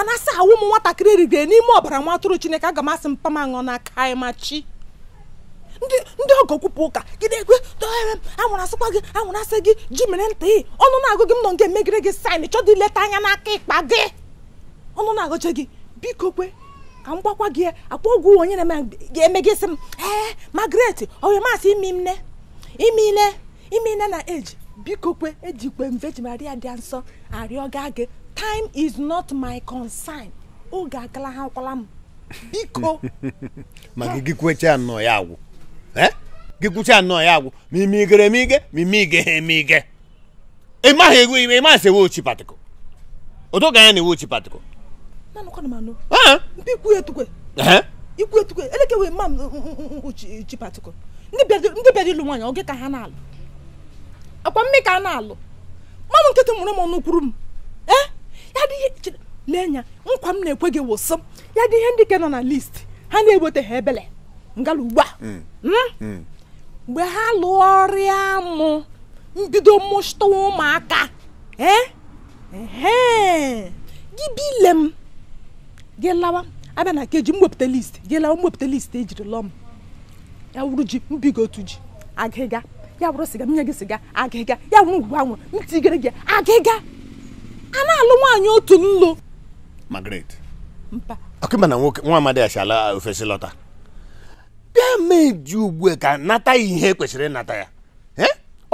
anasị awụ m nwatakịrị rigere n'ime ọbara nwa atụrụ Chineke aga m asị mpa m aṅụ n'aka anyị ma chi ndị ọgọ kwupụ ụka gide ekwe anwụrụ asịkwa gị anwụrụ asị gị ji mere ntị ọnụ na-agụ gị m nọ nke emegide gị saịn chọdị ileta anya n'aka ịkpa gị ọnụ na-agụcha gị biko kwe ka m gwakwa gị akpa ọgwụ onye na-eme gị sị m Margaret onye masị ime na eji biko kwe ejikwe m Virgin Maria dị nsọ arịọ gị time is not my concern oge akala ha kwala m biko ma gị kwecha anọ ya agwụ gị kwucha anọ ya agwụ ma ime igere ma ime ige ịmaghị egwu ime ịmasị ewe ochi patịkụ odo ga ya na ewe ochi patịkụ ikwu etukwe elekewe ma ochi patịkụ ndị bịara ilu nwaanyị oge ka ha na-alụ akwa mme ka a na-alụ mamụ nkịtị mụrụ m ọnụ kwuru m ya dị ihe lenya nkwa m na-ekwe gị wụsị ya dị ihe ndị ke nọ na list ha na-eweta ha ebele ngala ugbu a mgbe ha lụọ ọrịa mụ mbido mụchita ụmụaka gị bile m gị lawa abịa na keji mwepụta list gị lawa mwepụta list ejiri lụọ m ya wụrụ ji mbigo otu ji agịga ya wụrụ siga nye gị siga agịga ya wụrụ ngwa anwụ ntigere gị agịga a na-alụ nwaanyị otu nlo Margaret mpa ọkụma na nwa amadi ashala ofesi lọta bịa meji ugbu ka nata ihe kwesịrị ịnata ya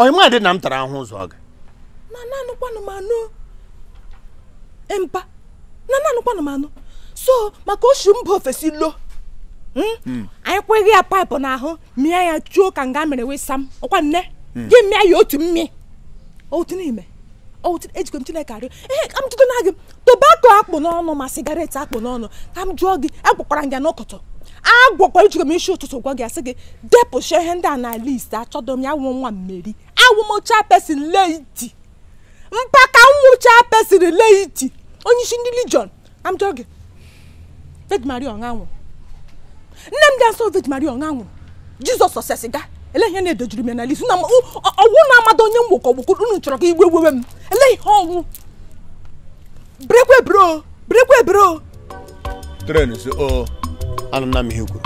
ọyịmadị na m tara ahụ ụzọ gị na nanụkwanụ m anụ mpa na nanụkwanụ m anụ so maka oshi mba ofesi lo anyị kweghị ya paịpụ n'ahụ mịa ya chuo ka nga mere wesa m ọkwa nne gị mịa ya otu mmị otu n'ime ejikwa m Chineke arịọ ka m jụdo na gị tobako akpụ n'ọnụ ma sigaret akpụ n'ọnụ ka m jụọ gị agwakwara gị n'ụtụtụ agwakwara ijikwa m isi ụtụtụ gwa gị asị gị depụsha ihe ndị a na list achọdọ m ya wụ nwa mmeri awụmocha pesin leiti mpaka nwụcha pesin leiti onye isi ndị lijon am jụọ gị Virgin Maria ọnyanwụ nne m ga-asọ Virgin Maria ọnyanwụ Jizọs ọsesiga ele ihe na-edojuru m na list na ọwụ na-amado onye mgbokọ ọgbụkwụ unu chọrọ ka igwe wewe m ele ihe ọnwụ brekwe bro tren si o anụ na m ihe kwuru